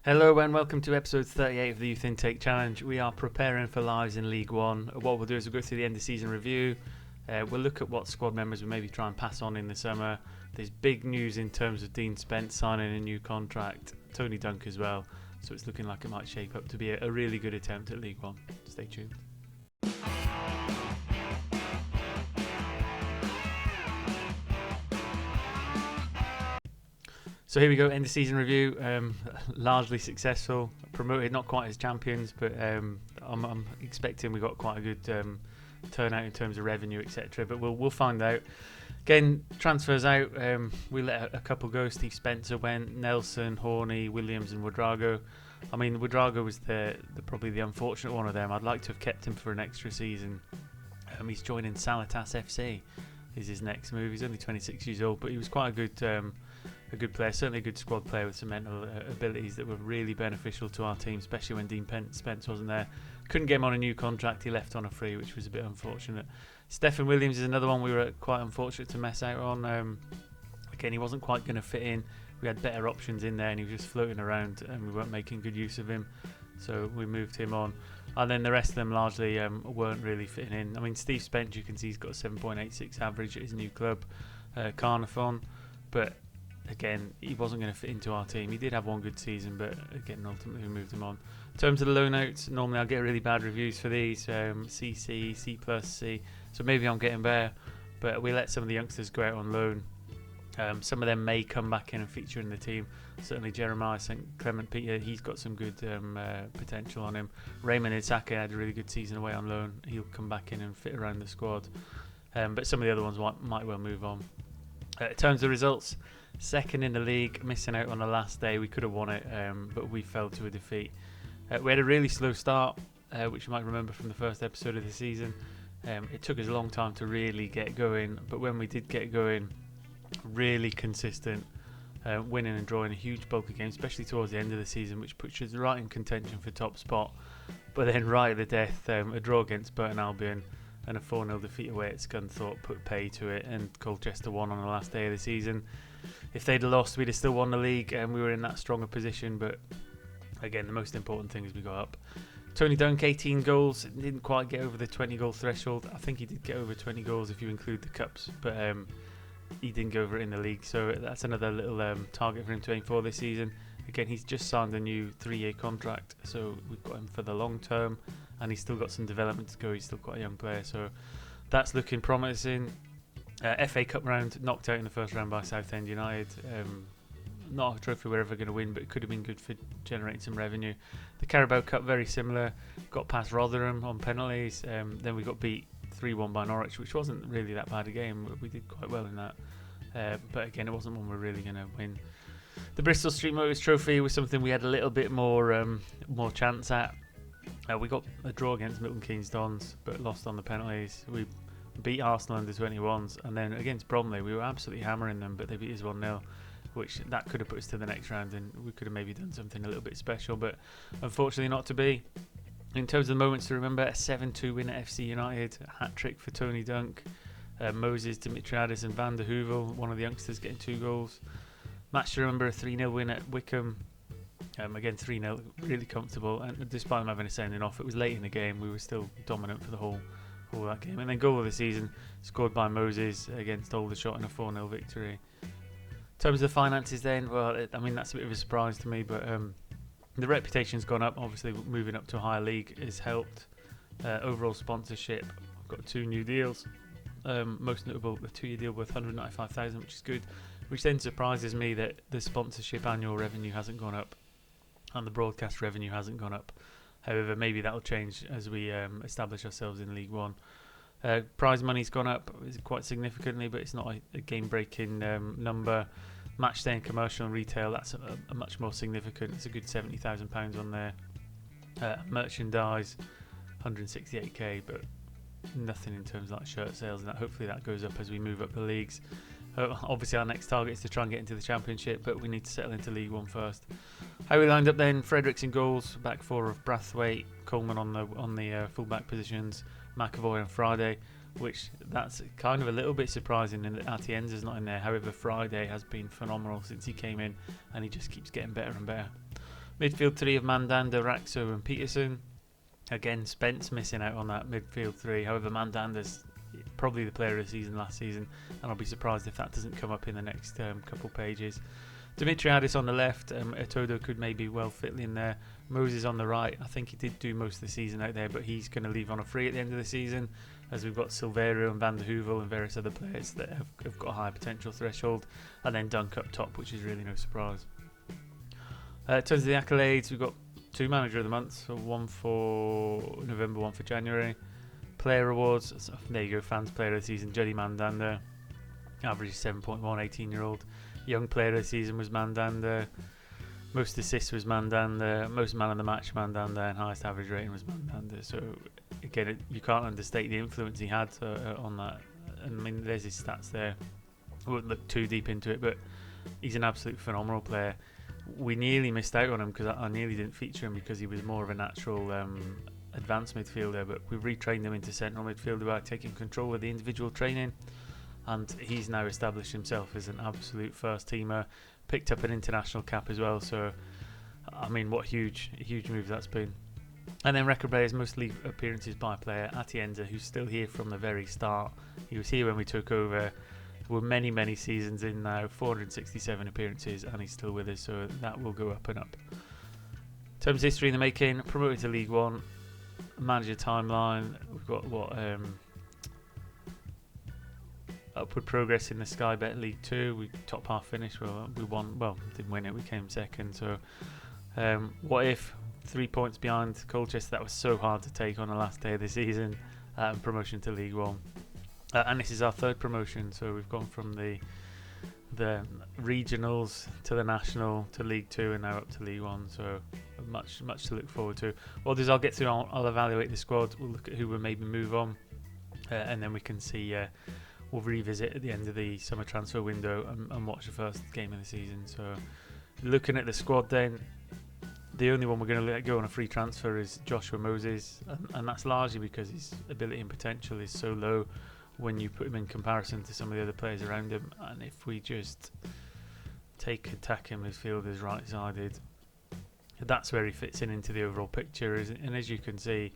Hello and welcome to episode 38 of the Youth Intake Challenge. We are preparing for lives in League One. What we'll do is we'll go through the end of season review. We'll look at what squad members we'll maybe try and pass on in the summer. There's big news in terms of Dean Spence signing a new contract, Tony Dunk as well. So it's looking like it might shape up to be a really good attempt at League One. Stay tuned. So here we go, end of season review. Largely successful, promoted not quite as champions, but I'm expecting we got quite a good turnout in terms of revenue, etc. But we'll find out. Again, transfers out. We let a couple go. Steve Spencer went, Nelson, Horney, Williams, and Wodrago. I mean, Wodrago was probably the unfortunate one of them. I'd like to have kept him for an extra season. He's joining Salitas FC. Is his next move. He's only 26 years old, but he was quite a good player, certainly a good squad player with some mental abilities that were really beneficial to our team, especially when Dean Spence wasn't there. Couldn't get him on a new contract, he left on a free, which was a bit unfortunate. Stephen Williams is another one we were quite unfortunate to mess out on. Again, he wasn't quite going to fit in. We had better options in there and he was just floating around and we weren't making good use of him, so we moved him on. And then the rest of them largely weren't really fitting in. I mean, Steve Spence, you can see he's got a 7.86 average at his new club, Carnarvon, but again, he wasn't going to fit into our team. He did have one good season, but again, ultimately we moved him on. In terms of the loan outs, normally I get really bad reviews for these, CC, C+, C, so maybe I'm getting better, but we let some of the youngsters go out on loan. Some of them may come back in and feature in the team. Certainly Jeremiah St. Clement Peter, he's got some good potential on him. Raymond Isaka had a really good season away on loan. He'll come back in and fit around the squad. But some of the other ones might well move on. In terms of results, second in the league, missing out on the last day. We could have won it, but we fell to a defeat. We had a really slow start, which you might remember from the first episode of the season. It took us a long time to really get going, but when we did get going, really consistent, winning and drawing a huge bulk of games, especially towards the end of the season, which puts us right in contention for top spot. But then right at the death, a draw against Burton Albion and a 4-0 defeat away at Scunthorpe put pay to it, and Colchester won on the last day of the season. If they'd have lost, we'd have still won the league and we were in that stronger position, but again, the most important thing is we got up. Tony Dunk, 18 goals, didn't quite get over the 20 goal threshold. I think he did get over 20 goals if you include the cups, but he didn't go over it in the league, so that's another little target for him to aim for this season. Again, he's just signed a new 3-year contract, so we've got him for the long term, and he's still got some development to go. He's still quite a young player, so that's looking promising. FA Cup round, knocked out in the first round by Southend United. Not a trophy we're ever going to win, but it could have been good for generating some revenue. The Carabao Cup, very similar. Got past Rotherham on penalties. Then we got beat 3-1 by Norwich, which wasn't really that bad a game. We did quite well in that. But again, it wasn't one we're really going to win. The Bristol Street Motors Trophy was something we had a little bit more chance at. We got a draw against Milton Keynes Dons, but lost on the penalties. We beat Arsenal under 21s, and then against Bromley, we were absolutely hammering them, but they beat us 1-0, which that could have put us to the next round, and we could have maybe done something a little bit special, but unfortunately not to be. In terms of the moments to remember, a 7-2 win at FC United, a hat-trick for Tony Dunk, Moses, Dimitriadis and Van der Heuvel, one of the youngsters getting 2 goals. Match to remember, a 3-0 win at Wickham. Again, 3-0, really comfortable, and despite them having a sending off, it was late in the game, we were still dominant for the whole of that game. And then goal of the season, scored by Moses against Aldershot in a 4-0 victory. In terms of the finances then, well, I mean, that's a bit of a surprise to me, but the reputation's gone up. Obviously, moving up to a higher league has helped. Overall sponsorship, I've got 2 new deals. Most notable, a 2-year deal worth $195,000, which is good, which then surprises me that the sponsorship annual revenue hasn't gone up and the broadcast revenue hasn't gone up. However, maybe that'll change as we establish ourselves in League One. Prize money's gone up quite significantly, but it's not a game-breaking number. Match day and commercial and retail, that's a much more significant. It's a good £70,000 on there. Merchandise, 168k, but nothing in terms of like shirt sales, and that hopefully that goes up as we move up the leagues. Obviously our next target is to try and get into the Championship, but we need to settle into League One first. How we lined up then: Fredericks in goals, back 4 of Brathwaite, Coleman on the full-back positions, McAvoy and Friday, which that's kind of a little bit surprising in that Atienza's not in there. However, Friday has been phenomenal since he came in, and he just keeps getting better and better. Midfield three of Mandanda, Raxo and Peterson. Again, Spence missing out on that midfield three. However, Mandanda's probably the player of the season last season, and I'll be surprised if that doesn't come up in the next couple pages. Dimitriadis on the left, Etodo could maybe well fit in there. Moses on the right, I think he did do most of the season out there, but he's going to leave on a free at the end of the season, as we've got Silverio and Van der Heuvel and various other players that have got a high potential threshold, and then Dunk up top, which is really no surprise. In terms of the accolades, we've got 2 Manager of the Month, so one for November, one for January. Player awards, so there you go, Fans Player of the Season, Jody Mandanda, average 7.1, 18-year-old. Young Player of the Season was Mandanda. Most assists was Mandanda. Most Man of the Match Mandanda, and highest average rating was Mandanda. So again, you can't understate the influence he had on that. And I mean, there's his stats there. I won't look too deep into it, but he's an absolute phenomenal player. We nearly missed out on him because I nearly didn't feature him because he was more of a natural advanced midfielder, but we've retrained him into central midfielder by taking control of the individual training. And he's now established himself as an absolute first teamer, picked up an international cap as well. So, I mean, what a huge move that's been. And then record players, most league appearances by player, Atienza, who's still here from the very start. He was here when we took over. We're many seasons in now, 467 appearances, and he's still with us. So that will go up and up. In terms of history in the making, promoted to League One, manager timeline. We've got upward progress in the Sky Bet League 2. We top half finished. We won. Well, didn't win it. We came second. So, what if 3 points behind Colchester? That was so hard to take on the last day of the season. Promotion to League 1, and this is our third promotion. So we've gone from the regionals to the national to League 2 and now up to League 1. So much to look forward to. What I'll do is I'll get through. I'll evaluate the squad. We'll look at who will maybe move on, and then we can see. We'll revisit at the end of the summer transfer window and watch the first game of the season. So looking at the squad then, the only one we're going to let go on a free transfer is Joshua Moses, and that's largely because his ability and potential is so low when you put him in comparison to some of the other players around him. And if we just take attacking midfielders right-sided, that's where he fits into the overall picture. And as you can see,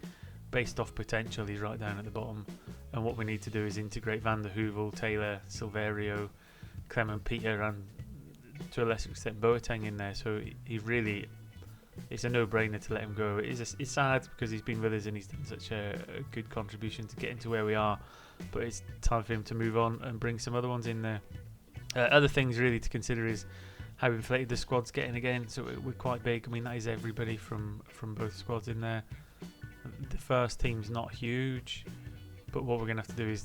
based off potential, he's right down at the bottom. And what we need to do is integrate Van der Heuvel, Taylor, Silverio, Clement Peter, and to a lesser extent Boateng in there. So he really, it's a no-brainer to let him go. It's sad because he's been with us and he's done such a good contribution to getting to where we are. But it's time for him to move on and bring some other ones in there. Other things really to consider is how inflated the squad's getting again. So we're quite big. I mean, that is everybody from both squads in there. The first team's not huge, but what we're going to have to do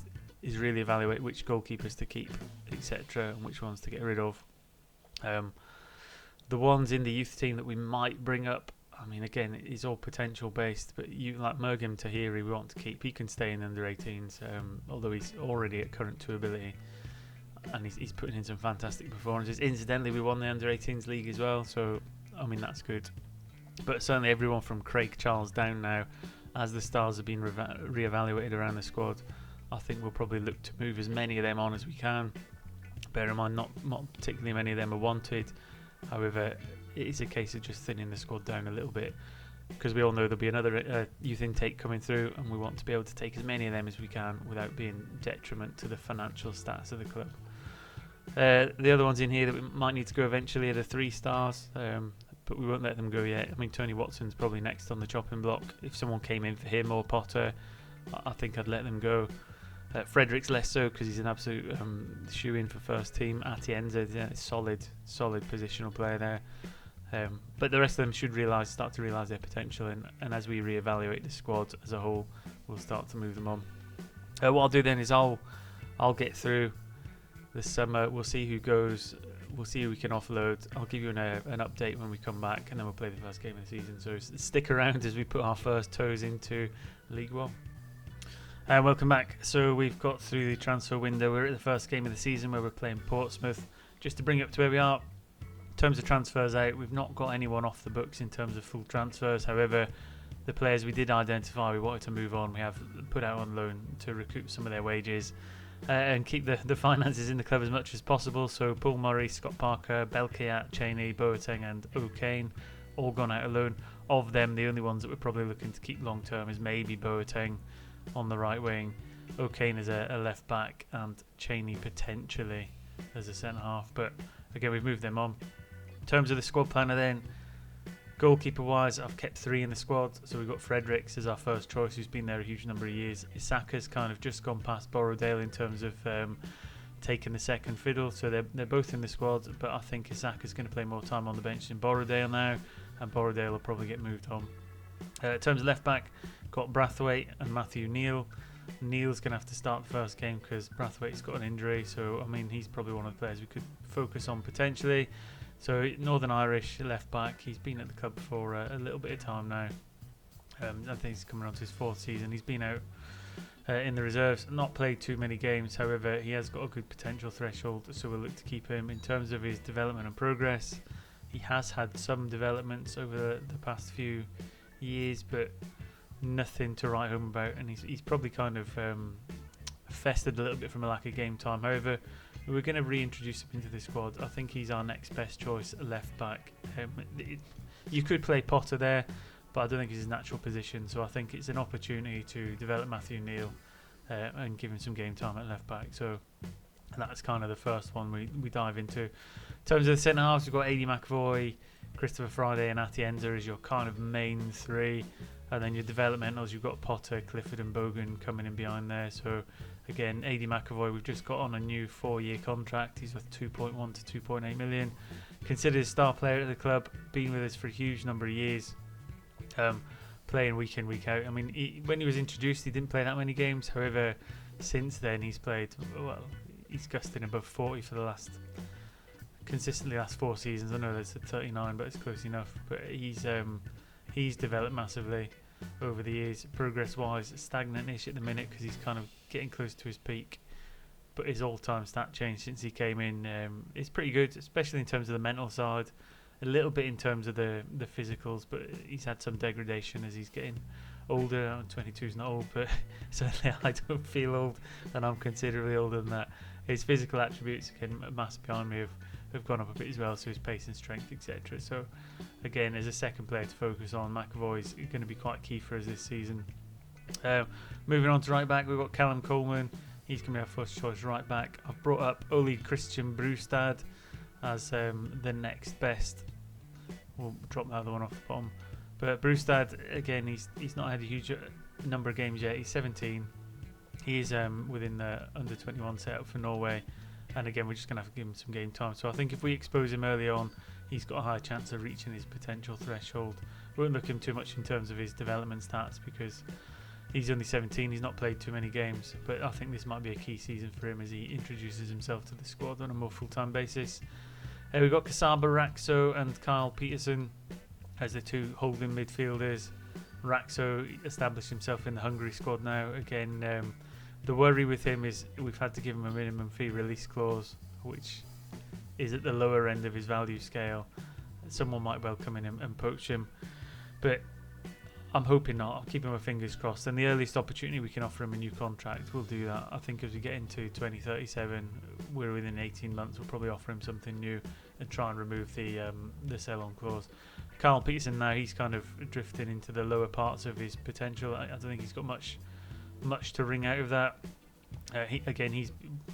is really evaluate which goalkeepers to keep, etc., and which ones to get rid of. The ones in the youth team that we might bring up, I mean, again, it's all potential based, but you like Mergim Tahiri, we want to keep. He can stay in the under 18s, although he's already at current 2 ability, and he's putting in some fantastic performances. Incidentally, we won the under 18s league as well, so I mean that's good. But certainly everyone from Craig Charles down now, as the stars have been re-evaluated around the squad, I think we'll probably look to move as many of them on as we can. Bear in mind, not particularly many of them are wanted. However, it is a case of just thinning the squad down a little bit, because we all know there'll be another youth intake coming through, and we want to be able to take as many of them as we can without being detriment to the financial status of the club. The other ones in here that we might need to go eventually are the 3 stars. But we won't let them go yet. I mean, Tony Watson's probably next on the chopping block. If someone came in for him or Potter, I think I'd let them go. Fredericks less so because he's an absolute shoe-in for first team. Atienza, solid positional player there. But the rest of them should start to realise their potential, and as we re-evaluate the squad as a whole, we'll start to move them on. What I'll do then is I'll get through the summer. We'll see who goes. We'll see who we can offload. I'll give you an update when we come back, and then we'll play the first game of the season. So stick around as we put our first toes into League One. Welcome back. So we've got through the transfer window. We're at the first game of the season where we're playing Portsmouth. Just to bring you up to where we are, in terms of transfers out, we've not got anyone off the books in terms of full transfers. However, the players we did identify we wanted to move on, we have put out on loan to recoup some of their wages. And keep the finances in the club as much as possible. So Paul Murray, Scott Parker, Belkiat, Cheney, Boateng and O'Kane all gone out alone. Of them, the only ones that we're probably looking to keep long term is maybe Boateng on the right wing, O'Kane as a left back, and Cheney potentially as a centre half. But again, we've moved them on. In terms of the squad planner then, goalkeeper wise, I've kept 3 in the squad. So we've got Fredericks as our first choice, who's been there a huge number of years. Isaka's kind of just gone past Borrowdale in terms of taking the second fiddle. So they're both in the squad, but I think Isaka's going to play more time on the bench than Borrowdale now, and Borrowdale will probably get moved on. In terms of left back, got Brathwaite and Matthew Neal. Neal's going to have to start the first game because Brathwaite's got an injury, so I mean he's probably one of the players we could focus on potentially. So Northern Irish left back, he's been at the club for a little bit of time now. I think he's coming on to his 4th season. He's been out in the reserves, not played too many games. However, he has got a good potential threshold, so we'll look to keep him. In terms of his development and progress, he has had some developments over the past few years, but nothing to write home about, and he's probably kind of festered a little bit from a lack of game time. However, we're going to reintroduce him into the squad. I think he's our next best choice left back. You could play Potter there, but I don't think it's his natural position, so I think it's an opportunity to develop Matthew Neal and give him some game time at left back. So that's kind of the first one we dive into. In terms of the centre halves, we've got Adi McAvoy, Christopher Friday and Atienza as your kind of main 3, and then your developmentals, you've got Potter, Clifford and Bogan coming in behind there. So again, Adi McAvoy, we've just got on a new 4-year contract. He's worth 2.1 to 2.8 million. Considered a star player at the club, been with us for a huge number of years, playing week in, week out. I mean, when he was introduced, he didn't play that many games. However, since then, he's played, well, he's gusting above 40 for the consistently last 4 seasons. I know that's at 39, but it's close enough. But he's developed massively over the years. Progress-wise, stagnant-ish at the minute because he's kind of getting close to his peak. But his all-time stat change since he came in is pretty good, especially in terms of the mental side. A little bit in terms of the physicals, but he's had some degradation as he's getting older. 22 is not old, but certainly I don't feel old, and I'm considerably older than that. His physical attributes, again, mass behind me, have gone up a bit as well, so his pace and strength, etc. So again, as a second player to focus on, McAvoy's going to be quite key for us this season. Moving on to right back, we've got Callum Coleman. He's going to be our first choice right back. I've brought up Ole Christian Brustad as the next best. We'll drop the other one off the bottom. But Brustad, again, he's not had a huge number of games yet. He's 17. He is within the under-21 setup for Norway. And again, we're just going to have to give him some game time. So I think if we expose him early on, he's got a high chance of reaching his potential threshold. We won't look at him too much in terms of his development stats because he's only 17. He's not played too many games. But I think this might be a key season for him as he introduces himself to the squad on a more full-time basis. We've got Kasaba Raxo and Kyle Peterson as the 2 holding midfielders. Raxo established himself in the Hungary squad now. Again, the worry with him is we've had to give him a minimum fee release clause, which is at the lower end of his value scale. Someone might well come in and poach him, but I'm hoping not. I'm keeping my fingers crossed. And the earliest opportunity we can offer him a new contract, we'll do that. I think as we get into 2037, we're within 18 months, we'll probably offer him something new and try and remove the sell-on clause. Carl Peterson now, he's kind of drifting into the lower parts of his potential. I don't think he's got much to wring out of that. He's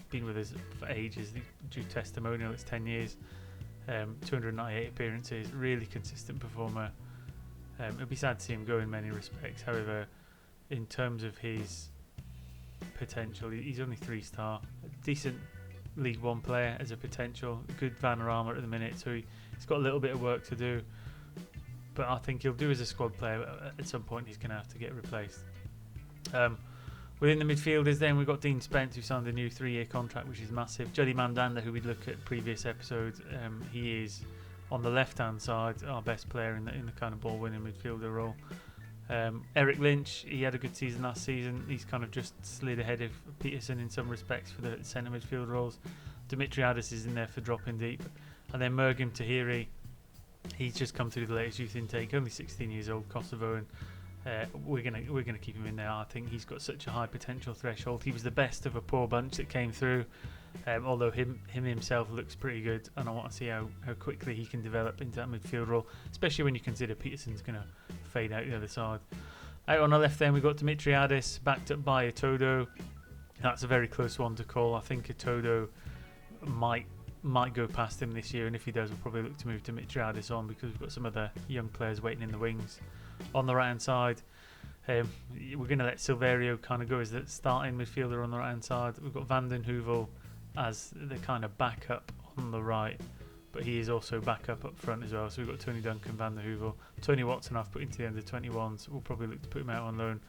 been with us for ages. Due testimonial, it's 10 years, 298 appearances, really consistent performer. It'd be sad to see him go in many respects. However, in terms of his potential, he's only 3-star, decent League One player as a potential, good Vanarama at the minute, so he's got a little bit of work to do. But I think he'll do as a squad player. But at some point, he's going to have to get replaced. Within the midfielders, then we've got Dean Spence, who signed a new 3-year contract, which is massive. Jody Mandanda, who we'd look at previous episodes, he is on the left-hand side our best player in the kind of ball-winning midfielder role. Eric Lynch, he had a good season last season. He's kind of just slid ahead of Peterson in some respects for the centre midfield roles. Dimitriadis is in there for dropping deep, and then Mergim Tahiri, he's just come through the latest youth intake, only 16 years old, Kosovoan. We're gonna keep him in there. I think he's got such a high potential threshold. He was the best of a poor bunch that came through, Although him himself looks pretty good, and I want to see how quickly he can develop into that midfield role, especially when you consider Peterson's going to fade out the other side. Out on the left then we've got Dimitriadis, backed up by Etodo. That's a very close one to call. I think Etodo might go past him this year, and if he does, we'll probably look to move Dimitriadis on, because we've got some other young players waiting in the wings. On the right hand side, we're going to let Silverio kind of go as the starting midfielder on the right hand side. We've got Van den Heuvel as the kind of backup on the right, but he is also backup up front as well. So we've got Tony Duncan, Van den Heuvel, Tony Watson I've put into the under-21s. We'll probably look to put him out on loan,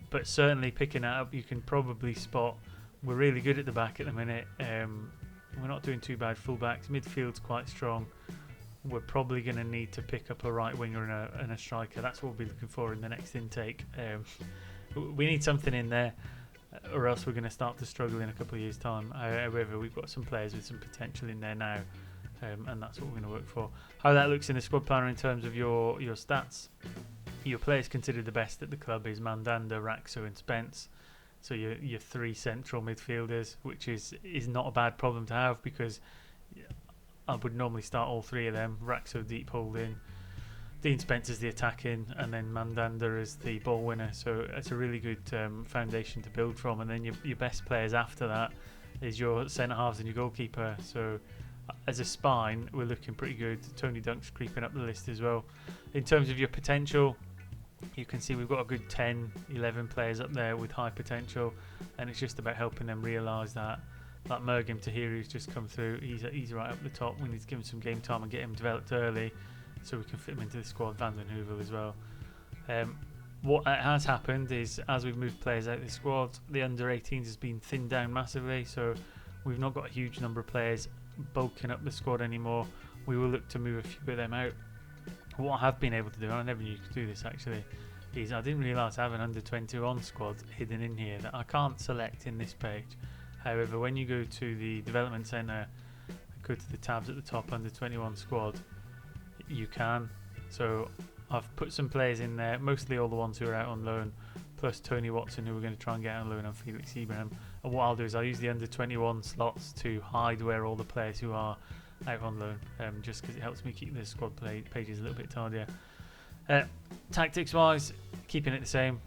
but certainly picking that up, you can probably spot we're really good at the back at the minute. We're not doing too bad fullbacks. Midfield's quite strong. We're probably going to need to pick up a right winger and a striker. That's what we'll be looking for in the next intake. We need something in there, or else we're going to start to struggle in a couple of years' time. However, we've got some players with some potential in there now, and that's what we're going to work for. How that looks in the squad planner in terms of your stats. Your players considered the best at the club is Mandanda, Raxo and Spence. So your three central midfielders, which is not a bad problem to have, because I would normally start all three of them. Raxo deep holding, Dean Spence is the attacking, and then Mandanda is the ball winner. So it's a really good foundation to build from. And then your best players after that is your centre halves and your goalkeeper. So as a spine, we're looking pretty good. Tony Dunk's creeping up the list as well. In terms of your potential, you can see we've got a good 10, 11 players up there with high potential, and it's just about helping them realise that. That Mergim Tahiru's just come through. He's right up the top. We need to give him some game time and get him developed early, so we can fit him into the squad. Van den Heuvel as well. What has happened is, as we've moved players out of the squad, the under-18s has been thinned down massively, so we've not got a huge number of players bulking up the squad anymore. We will look to move a few of them out. What I have been able to do, and I never knew you could do this actually, is I didn't realise I have an under-21 squad hidden in here that I can't select in this page. However, when you go to the development centre, go to the tabs at the top, under-21 squad, you can. So I've put some players in there, mostly all the ones who are out on loan, plus Tony Watson, who we're going to try and get out on loan, and Felix Ibrahim. And what I'll do is I'll use the under-21 slots to hide where all the players who are out on loan, just because it helps me keep the squad pages a little bit tidier. Tactics wise, keeping it the same.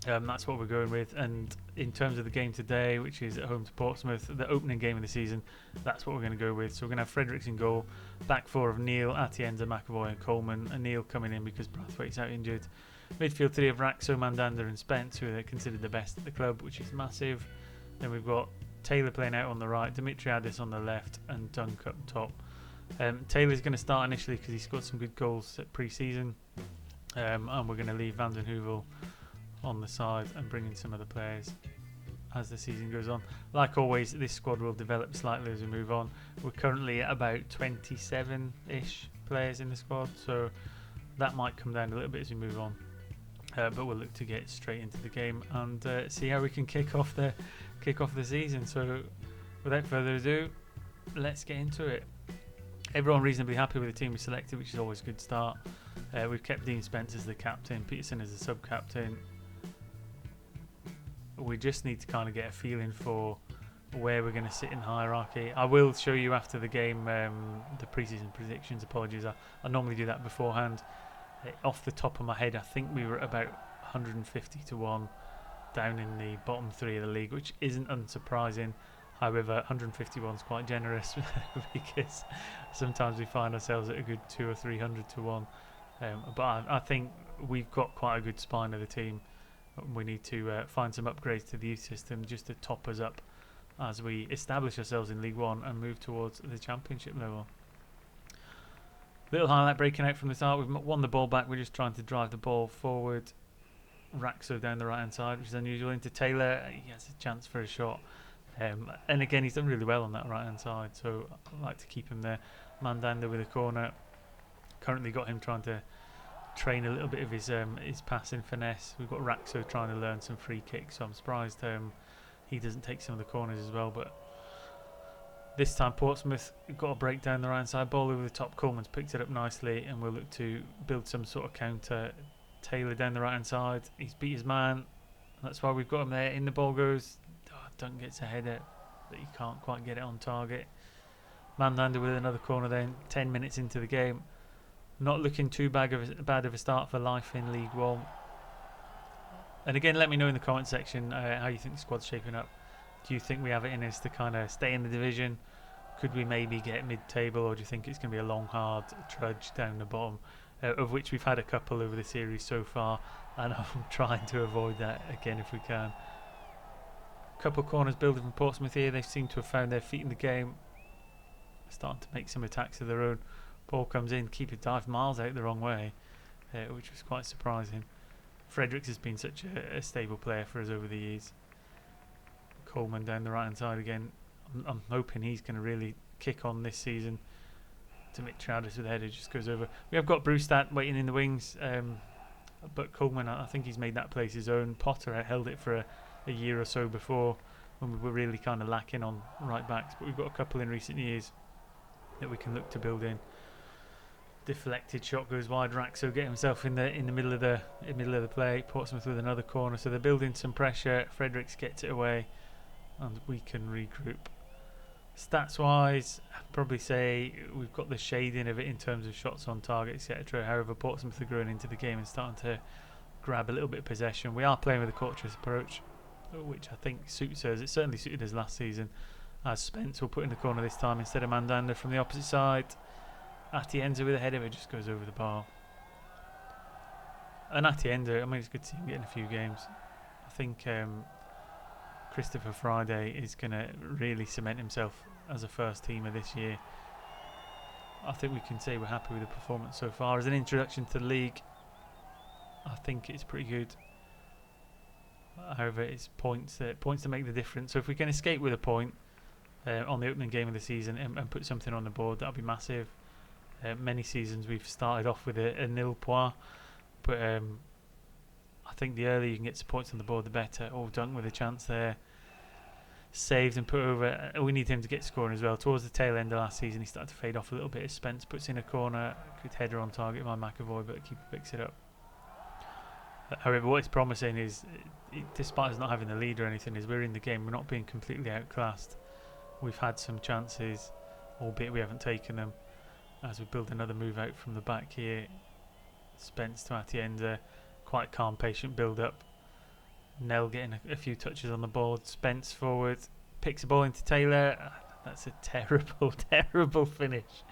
That's what we're going with. And in terms of the game today, which is at home to Portsmouth, the opening game of the season, that's what we're going to go with. So we're going to have Fredericks in goal, back four of Neil, Atienza, McAvoy and Coleman, and Neil coming in because Brathwaite's out injured. Midfield three of Raxo, Mandanda and Spence, who are considered the best at the club, which is massive. Then we've got Taylor playing out on the right, Dimitriadis on the left, and Dunk up top. Taylor's going to start initially because he scored some good goals at pre-season, and we're going to leave Van den Heuvel on the side and bring in some other players as the season goes on. Like always, this squad will develop slightly as we move on. We're currently at about 27-ish players in the squad, so that might come down a little bit as we move on. But we'll look to get straight into the game and see how we can kick off the season. So without further ado, let's get into it. Everyone reasonably happy with the team we selected, which is always a good start. We've kept Dean Spence as the captain, Peterson as the sub-captain. We just need to kind of get a feeling for where we're going to sit in hierarchy. I will show you after the game the pre-season predictions. Apologies, I normally do that beforehand. Off the top of my head, I think we were at about 150 to 1 down in the bottom three of the league, which isn't unsurprising. However, 151 is quite generous because sometimes we find ourselves at a good 200 or 300 to 1. But I think we've got quite a good spine of the team. We need to find some upgrades to the youth system just to top us up as we establish ourselves in League One and move towards the Championship level. Little highlight breaking out from the start. We've won the ball back. We're just trying to drive the ball forward. Raxo down the right hand side, which is unusual. Into Taylor, he has a chance for a shot. And again, he's done really well on that right hand side, so I like to keep him there. Mandanda with a corner. Currently got him trying to train a little bit of his passing finesse. We've got Raxo trying to learn some free kicks, so I'm surprised he doesn't take some of the corners as well. But this time Portsmouth got a break down the right hand side, ball over the top. Coleman's picked it up nicely, and we'll look to build some sort of counter. Taylor down the right hand side, he's beat his man. That's why we've got him there. In the ball goes. Dunk gets a header. but he can't quite get it on target. Mandander with another corner then, 10 minutes into the game. Not looking too bad of a start for life in League One. And again, let me know in the comment section how you think the squad's shaping up. Do you think we have it in us to kind of stay in the division? Could we maybe get mid-table, or do you think it's going to be a long, hard trudge down the bottom, of which we've had a couple over the series so far, and I'm trying to avoid that again if we can. Couple corners building from Portsmouth here. They seem to have found their feet in the game, starting to make some attacks of their own. Ball comes in, keeper dived miles out the wrong way, which was quite surprising. Fredericks has been such a stable player for us over the years. Coleman down the right hand side again. I'm hoping he's going to really kick on this season. Dimitriadis with a header just goes over. We have got Brewstat waiting in the wings, but Coleman, I think he's made that place his own. Potter held it for a year or so before, when we were really kind of lacking on right backs, but we've got a couple in recent years that we can look to build in. Deflected shot goes wide. Raxo get himself in the middle of the play. Portsmouth with another corner, so they're building some pressure. Fredericks gets it away, and we can regroup. Stats wise, I'd probably say we've got the shading of it in terms of shots on target, etc. However, Portsmouth are growing into the game and starting to grab a little bit of possession. We are playing with a cautious approach, which I think suits us. It certainly suited us last season, as Spence will put in the corner this time instead of Mandander from the opposite side. Atienza with a header, it just goes over the bar. And Atienza, I mean, it's good to see him getting a few games. I think Christopher Friday is going to really cement himself as a first teamer this year. I think we can say we're happy with the performance so far. As an introduction to the league, I think it's pretty good. However, it's points to make the difference. So if we can escape with a point on the opening game of the season and put something on the board, that'll be massive. Many seasons we've started off with a nil point, but I think the earlier you can get some points on the board, the better. Oh, Dunk with a chance there. Saved and put over. We need him to get scoring as well. Towards the tail end of last season, he started to fade off a little bit. Spence puts in a corner. Good header on target by McAvoy, but the keeper picks it up. However, what is promising is, despite us not having the lead or anything, is we're in the game. We're not being completely outclassed. We've had some chances, albeit we haven't taken them. As we build another move out from the back here, Spence to Atienza, quite calm, patient build up. Nell getting a few touches on the board. Spence forward, picks the ball into Taylor. That's a terrible, terrible finish.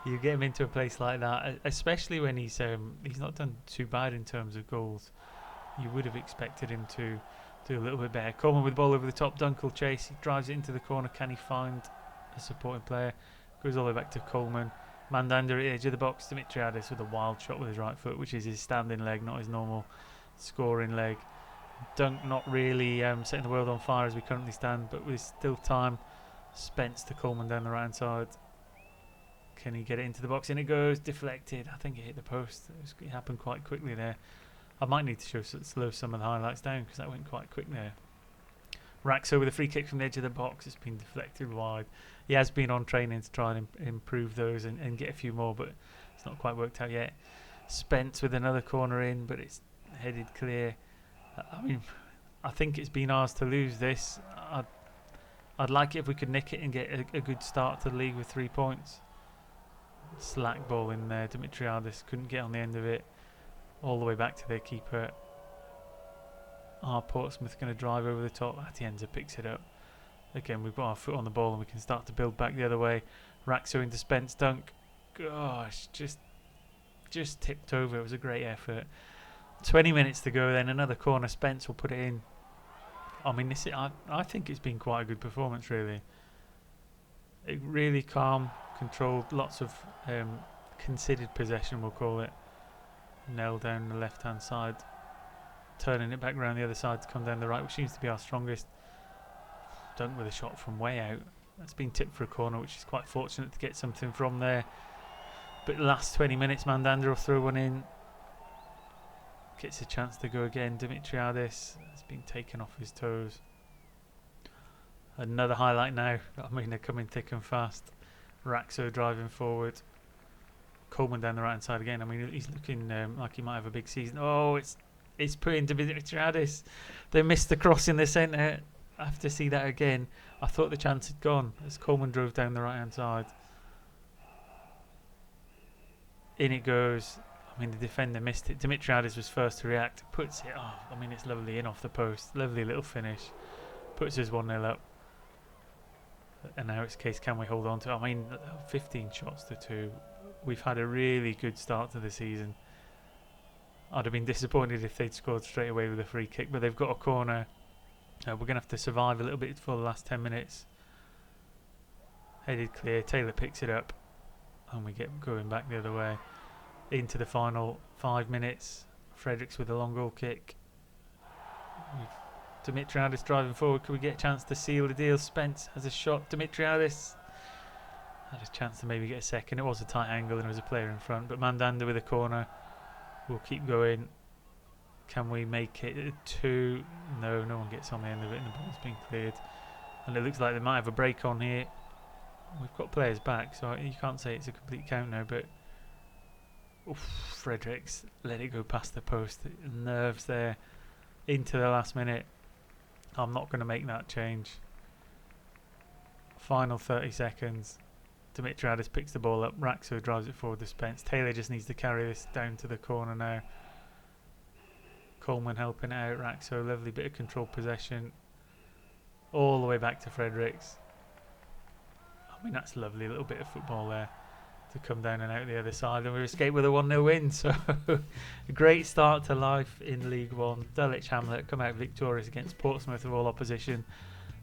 You get him into a place like that, especially when he's not done too bad in terms of goals. You would have expected him to do a little bit better. Coleman with the ball over the top. Dunkel chase. He drives it into the corner. Can he find a supporting player? Goes all the way back to Coleman. Mandander at the edge of the box. Dimitriadis with a wild shot with his right foot, which is his standing leg, not his normal scoring leg. Dunk not really setting the world on fire as we currently stand, but with still time. Spence to Coleman down the right hand side. Can he get it into the box? In it goes. Deflected. I think it hit the post. It happened quite quickly there. I might need to slow some of the highlights down because that went quite quick there. Raxo with a free kick from the edge of the box. It's been deflected wide. He has been on training to try and improve those and get a few more, but it's not quite worked out yet. Spence with another corner in, but it's headed clear. I mean, I think it's been ours to lose this. I'd like it if we could nick it and get a good start to the league with 3 points. Slack ball in there. Dimitriadis couldn't get on the end of it. All the way back to their keeper. Portsmouth going to drive over the top. Atienza picks it up. Again, we've got our foot on the ball and we can start to build back the other way. Raxo into Spence. Dunk. Gosh, just tipped over. It was a great effort. 20 minutes to go then. Another corner. Spence will put it in. I mean, I think it's been quite a good performance, really. It really calm, controlled, lots of considered possession, we'll call it. Nell down the left-hand side. Turning it back around the other side to come down the right, which seems to be our strongest. Dunk with a shot from way out. That's been tipped for a corner, which is quite fortunate to get something from there. But the last 20 minutes, Mandander will throw one in. Gets a chance to go again. Dimitriadis has been taken off his toes. Another highlight now. I mean, they're coming thick and fast. Raxo driving forward. Coleman down the right hand side again. I mean, he's looking like he might have a big season. Oh, it's put into Dimitriadis. They missed the cross in the centre. have to see that again. I thought the chance had gone as Coleman drove down the right hand side. In it goes. I mean, the defender missed it. Dimitriadis was first to react. Puts it. Oh, I mean, it's lovely in off the post. Lovely little finish. Puts us 1-0 up. And now it's a case, can we hold on to it? I mean, 15 shots to 2. We've had a really good start to the season. I'd have been disappointed if they'd scored straight away with a free kick, but they've got a corner. We're going to have to survive a little bit for the last 10 minutes. Headed clear. Taylor picks it up. And we get going back the other way. Into the final 5 minutes. Fredericks with a long goal kick. Dimitriadis driving forward. Could we get a chance to seal the deal? Spence has a shot. Dimitriadis had a chance to maybe get a second. It was a tight angle and there was a player in front. But Mandanda with a corner. We'll keep going. Can we make it 2? No, no one gets on the end of it and the ball's been cleared. And it looks like they might have a break on here. We've got players back, so you can't say it's a complete count now, but Fredericks let it go past the post. Nerves there into the last minute. I'm not going to make that change. Final 30 seconds. Dimitriadis picks the ball up. Raxo drives it forward to Spence. Taylor just needs to carry this down to the corner now. Coleman helping out. Raxo, lovely bit of controlled possession. All the way back to Fredericks. I mean, that's a lovely little bit of football there to come down and out the other side, and we escape with a 1-0 win. So a great start to life in League One. Dulwich Hamlet come out victorious against Portsmouth of all opposition.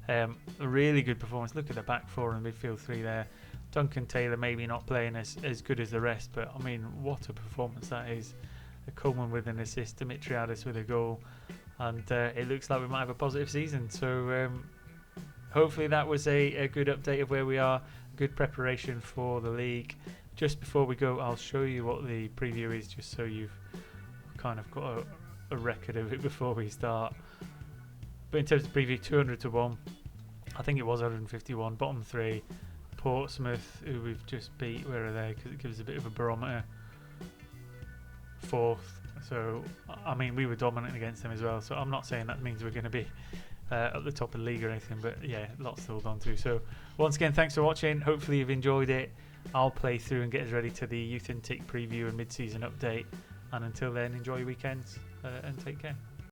A really good performance. Look at the back four and midfield three there. Duncan Taylor maybe not playing as good as the rest, but I mean, what a performance that is. Coleman with an assist, Dimitriadis with a goal, and it looks like we might have a positive season. So hopefully that was a good update of where we are, good preparation for the league. Just before we go, I'll show you what the preview is, just so you've kind of got a record of it before we start. But in terms of preview, 200 to 1. I think it was 151. Bottom three, Portsmouth, who we've just beat. Where are they? Because it gives a bit of a barometer. 4th. So, I mean, we were dominant against them as well. So I'm not saying that means we're going to be at the top of the league or anything, but yeah, lots to hold on to. So once again, thanks for watching. Hopefully you've enjoyed it. I'll play through and get us ready to the Youth and Tick preview and mid-season update. And until then, enjoy your weekends and take care.